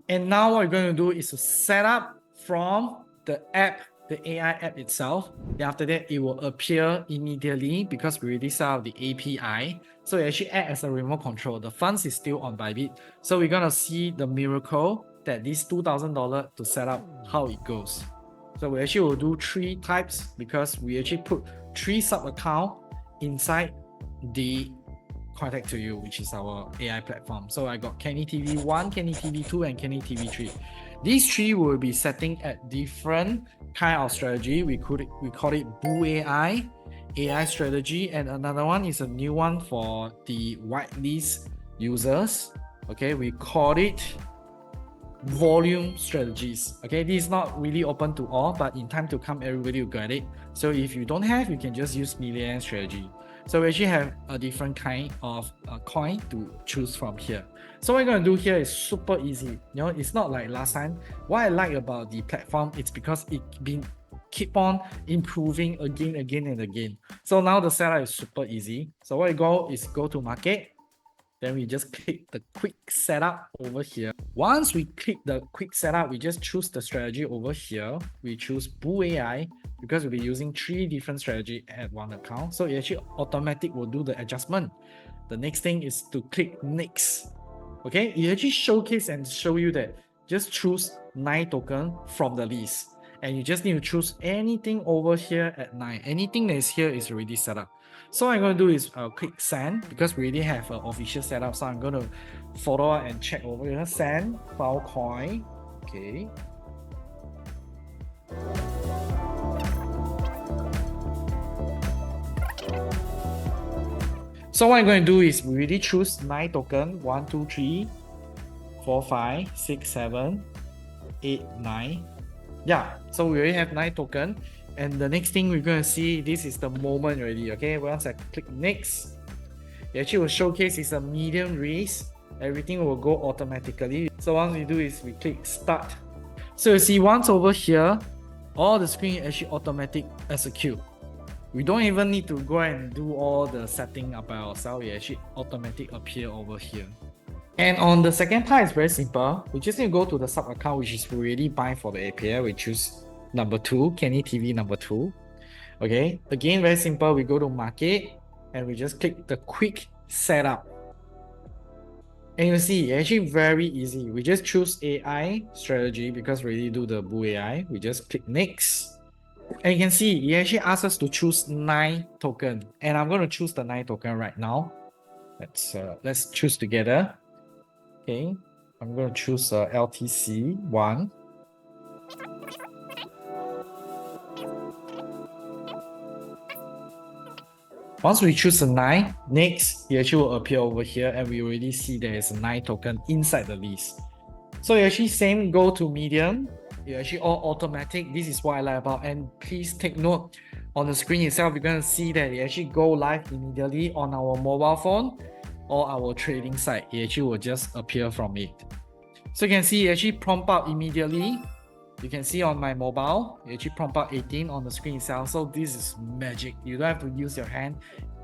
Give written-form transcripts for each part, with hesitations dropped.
And now what we're going to do is to set up from the app, the AI app itself. Then after that, it will appear immediately because we already set up the API. So it actually acts as a remote control. The funds is still on Bybit. So we're going to see the miracle that this $2,000 to set up, how it goes. So we actually will do 3 types because we actually put 3 sub-accounts inside the Cointech2u, which is our AI platform. So I got Kenny TV1, Kenny TV2, and Kenny TV3. These 3 will be setting at different kind of strategy. We call it Boo AI strategy, and another one is a new one for the whitelist users. Okay, we call it volume strategies. Okay, this is not really open to all, but in time to come, everybody will get it. So if you don't have, you can just use million strategy. So we actually have a different kind of coin to choose from here. So what we're going to do here is super easy. You know, it's not like last time. What I like about the platform, it's because it been keep on improving again and again. So now the setup is super easy. So what we go is go to market. Then we just click the quick setup over here. Once we click the quick setup, we just choose the strategy over here. We choose Boo AI because we'll be using 3 different strategy at one account. So it actually automatic will do the adjustment. The next thing is to click next. Okay, it actually showcase and show you that just choose 9 token from the list. And you just need to choose anything over here at 9. Anything that is here is already set up. So what I'm going to do is click send because we already have an official setup. So I'm going to follow and check over here. Send file coin. Okay. So what I'm going to do is we really choose 9 token. 1, 2, 3, 4, 5, 6, 7, 8, 9. Yeah, so we already have 9 token. And the next thing we're going to see, this is the moment already. Okay, once I click next, it actually will showcase it's a medium risk. Everything will go automatically. So once we do is we click start. So you see once over here, all the screen actually automatic execute. We don't even need to go and do all the setting up by ourselves. It actually automatic appear over here. And on the second part, it's very simple. We just need to go to the sub account, which is already buy for the API. We choose number 2, Kenny TV number 2. Okay, again, very simple. We go to market and we just click the quick setup. And you see, actually very easy. We just choose AI strategy because we already do the Boo AI. We just click next. And you can see, it actually asks us to choose 9 token. And I'm going to choose the 9 token right now. Let's choose together. Okay, I'm going to choose LTC1. Once we choose a 9, next, it actually will appear over here and we already see there is a 9 token inside the list. So you actually same go to medium, you actually all automatic. This is what I like about, and please take note on the screen itself, you're going to see that it actually go live immediately on our mobile phone or our trading site. It actually will just appear from it. So you can see it actually prompt out immediately. You can see on my mobile, it actually prompt out 18 on the screen itself. So this is magic. You don't have to use your hand.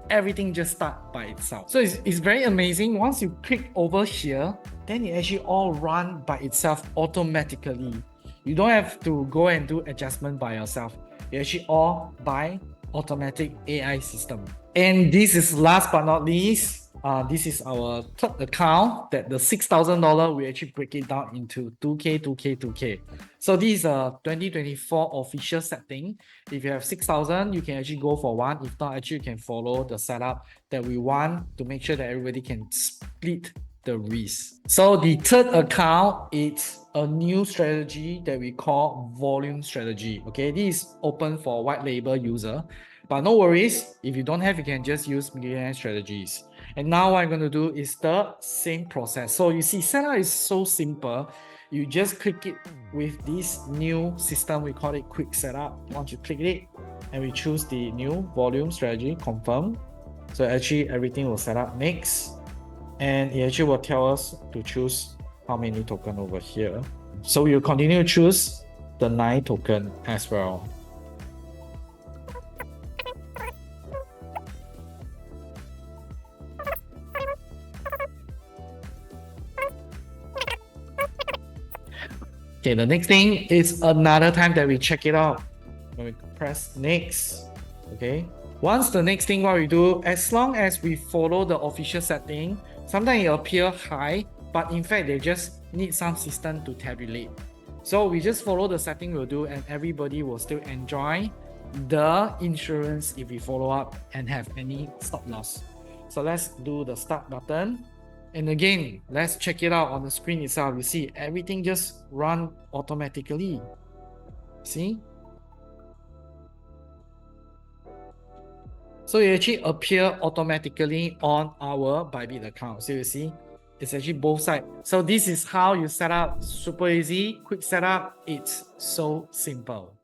Everything just start by itself. So it's very amazing. Once you click over here, then it actually all run by itself automatically. You don't have to go and do adjustment by yourself. It actually all by automatic AI system. And this is last but not least, this is our third account that the $6,000 we actually break it down into 2K, 2K, 2K. So this is a 2024 official setting. If you have 6,000, you can actually go for one. If not, actually you can follow the setup that we want to make sure that everybody can split the risk. So the third account, it's a new strategy that we call volume strategy. Okay, this is open for white label user, but no worries. If you don't have, you can just use millionaire strategies. And now what I'm going to do is the same process. So you see, setup is so simple. You just click it with this new system. We call it quick setup. Once you click it and we choose the new volume strategy, confirm. So actually everything will set up next. And it actually will tell us to choose how many token over here. So you continue to choose the 9 token as well. Okay, the next thing is another time that we check it out. When we press next, okay. Once the next thing what we do, as long as we follow the official setting, sometimes it appear high, but in fact they just need some system to tabulate. So we just follow the setting we'll do, and everybody will still enjoy the insurance if we follow up and have any stop loss. So let's do the start button. And again, let's check it out on the screen itself. You see everything just run automatically. See? So it actually appear automatically on our Bybit account. So you see, it's actually both sides. So this is how you set up. Super easy, quick setup. It's so simple.